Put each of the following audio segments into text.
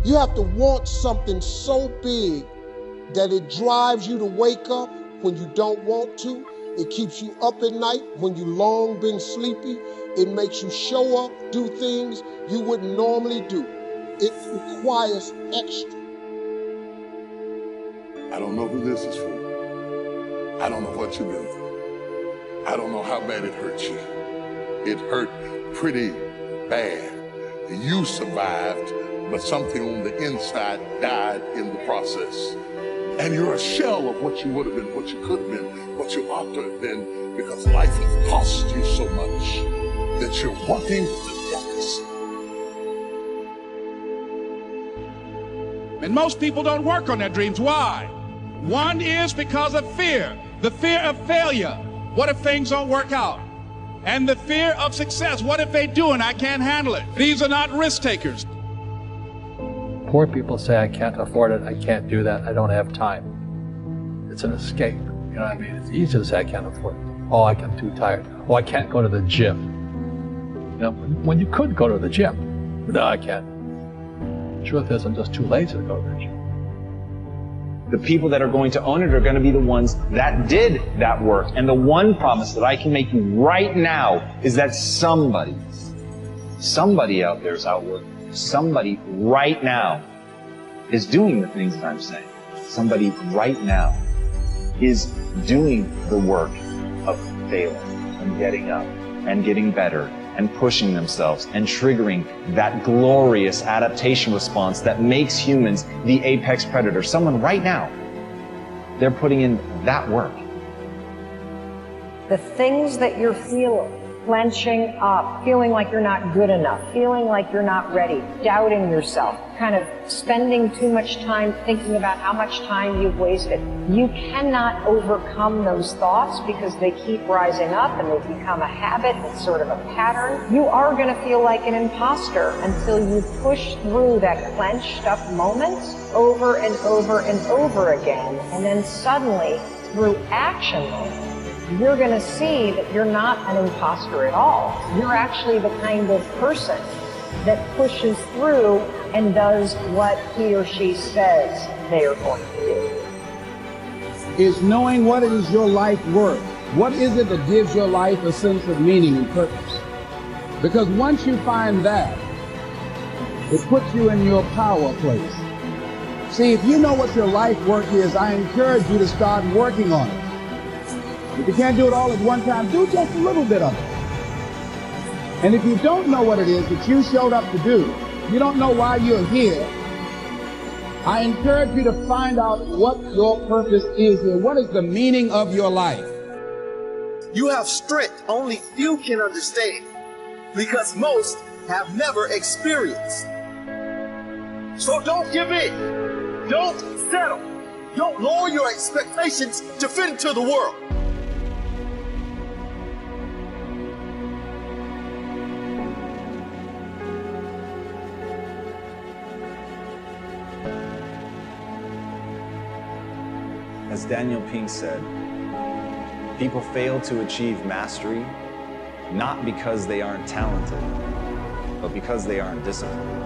You have to want something so big that it drives you to wake up when you don't want to. It keeps you up at night when you long been sleepy. It makes you show up, do things you wouldn't normally do. It requires extra. I don't know who this is for. I don't know what you've been through. I don't know how bad it hurt you. It hurt pretty bad. You survived, but something on the inside died in the process. And you're a shell of what you would have been, what you could have been, what you ought to have been, because life has cost you so much that you're walking the deficit. And most people don't work on their dreams. Why? One is because of fear. The fear of failure. What if things don't work out? And the fear of success. What if they do and I can't handle it? These are not risk takers. Poor people say, I can't afford it, I can't do that, I don't have time. It's an escape, you know what I mean? It's easy to say, I can't afford it. Oh, I'm too tired. Oh, I can't go to the gym. You know, when you could go to the gym. No, I can't. The truth is, I'm just too lazy to go to the gym. The people that are going to own it are going to be the ones that did that work. And the one promise that I can make you right now is that somebody out there is out working. Somebody right now is doing the things that I'm saying. Somebody right now is doing the work of failing and getting up and getting better and pushing themselves and triggering that glorious adaptation response that makes humans the apex predator. Someone right now, they're putting in that work. The things that you're feeling, clenching up, feeling like you're not good enough, feeling like you're not ready, doubting yourself, kind of spending too much time thinking about how much time you've wasted. You cannot overcome those thoughts because they keep rising up and they become a habit. It's sort of a pattern. You are going to feel like an imposter until you push through that clenched up moment over and over and over again. And then suddenly, through action moments, you're going to see that you're not an imposter at all. You're actually the kind of person that pushes through and does what he or she says they are going to do. Is knowing what is your life worth. What is it that gives your life a sense of meaning and purpose? Because once you find that, it puts you in your power place. See, if you know what your life work is, I encourage you to start working on it. If you can't do it all at one time, do just a little bit of it. And if you don't know what it is that you showed up to do, you don't know why you're here, I encourage you to find out what your purpose is here. What is the meaning of your life? You have strength only few can understand, because most have never experienced. So don't give in. Don't settle. Don't lower your expectations to fit into the world. As Daniel Pink said, people fail to achieve mastery not because they aren't talented, but because they aren't disciplined.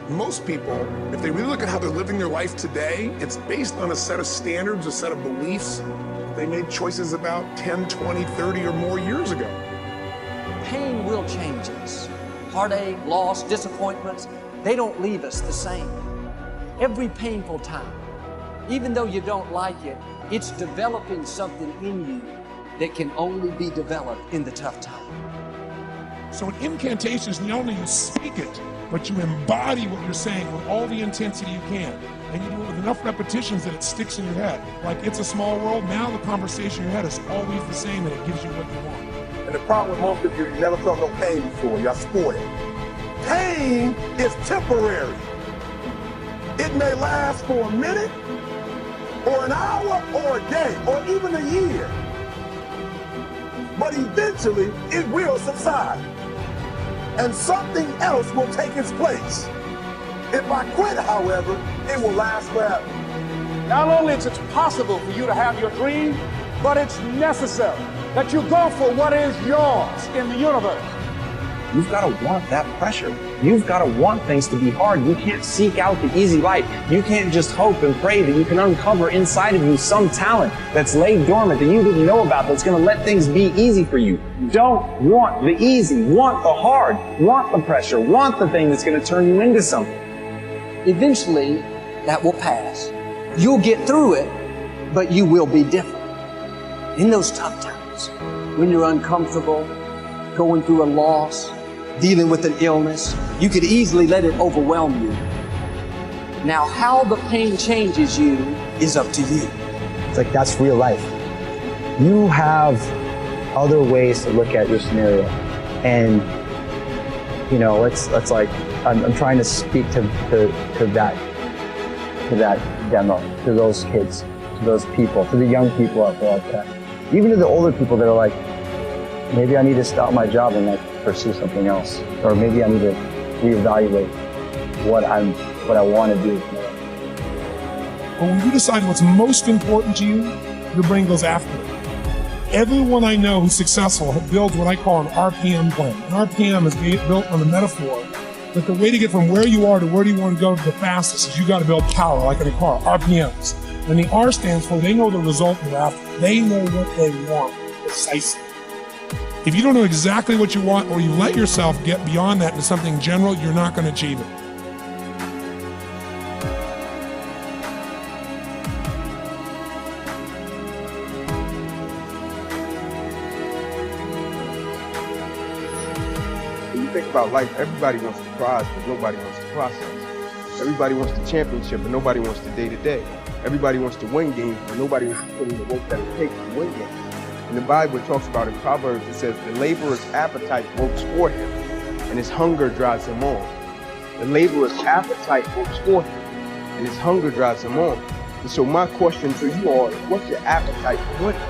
Most people, if they really look at how they're living their life today, it's based on a set of standards, a set of beliefs they made choices about 10, 20, 30 or more years ago. Pain will change us. Heartache, loss, disappointments, they don't leave us the same. Every painful time, even though you don't like it, it's developing something in you that can only be developed in the tough time. So an incantation is not only you speak it, but you embody what you're saying with all the intensity you can. And you do it with enough repetitions that it sticks in your head. Like It's a Small World, now the conversation in your head is always the same and it gives you what you want. And the problem with most of you never felt no pain before. Y'all spoiled. Pain is temporary. It may last for a minute, or an hour, or a day, or even a year. But eventually, it will subside. And something else will take its place. If I quit, however, it will last forever. Not only is it possible for you to have your dream, but it's necessary that you go for what is yours in the universe. You've got to want that pressure. You've got to want things to be hard. You can't seek out the easy life. You can't just hope and pray that you can uncover inside of you some talent that's laid dormant that you didn't know about that's going to let things be easy for you. Don't want the easy. Want the hard. Want the pressure. Want the thing that's going to turn you into something. Eventually, that will pass. You'll get through it, but you will be different. In those tough times, when you're uncomfortable, going through a loss, dealing with an illness, you could easily let it overwhelm you. Now, how the pain changes you is up to you. It's like, that's real life. You have other ways to look at your scenario. And, you know, it's like, I'm trying to speak to that demo, to those kids, to those people, to the young people out there like that. Even to the older people that are like, maybe I need to stop my job and like pursue something else. Or maybe I need to reevaluate what I want to do. But when you decide what's most important to you, your brain goes after it. Everyone I know who's successful builds what I call an RPM plan. An RPM is built on the metaphor that the way to get from where you are to where you want to go the fastest is you got to build power, like in a car, RPMs. And the R stands for they know the result they're after. They know what they want precisely. If you don't know exactly what you want, or you let yourself get beyond that into something general, you're not going to achieve it. When you think about life, everybody wants the prize, but nobody wants the process. Everybody wants the championship, but nobody wants the day-to-day. Everybody wants to win games, but nobody wants to put in the work that it takes to win games. And the Bible talks about in Proverbs, it says, the laborer's appetite works for him, and his hunger drives him on. The laborer's appetite works for him, and his hunger drives him on. And so my question to you all is, what's your appetite for winning?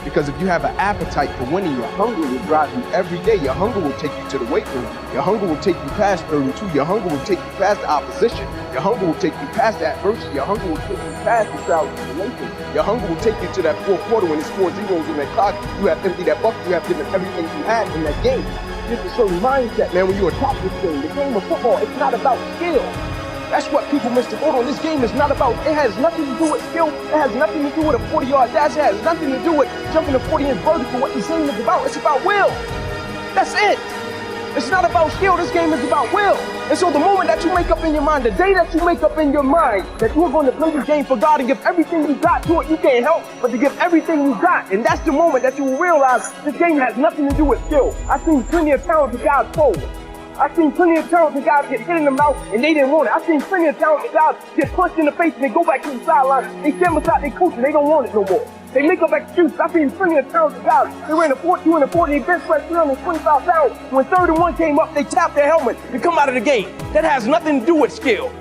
Because if you have an appetite for winning, your hunger will drive you every day. Your hunger will take you to the weight room. Your hunger will take you past 32. Your hunger will take you past the opposition. Your hunger will take you past the adversity. Your hunger will take you past the trials and tribulations. Your hunger will take you to that fourth quarter when it's 4 zeros in that clock. You have emptied that bucket. You have given everything you had in that game. There's a certain mindset, man, when you attack this game. The game of football, it's not about skill. That's what people miss the boat on. This game is not about, it has nothing to do with skill. It has nothing to do with a 40-yard dash. It has nothing to do with jumping a 40-inch vertical. What this game is about, it's about will. That's it. It's not about skill. This game is about will. And so the moment that you make up in your mind, the day that you make up in your mind that you're going to play this game for God and give everything you got to it, you can't help but to give everything you got. And that's the moment that you will realize this game has nothing to do with skill. I've seen plenty of talented guys fold. I've seen plenty of talented guys get hit in the mouth and they didn't want it. I've seen plenty of talented guys get punched in the face and they go back to the sideline. They stand beside their coach and they don't want it no more. They make up excuses. I've seen plenty of talented guys. They ran a 42 and a 40, they bench press 325 pounds. When 3rd and 1 came up, they tapped their helmet to come out of the game. That has nothing to do with skill.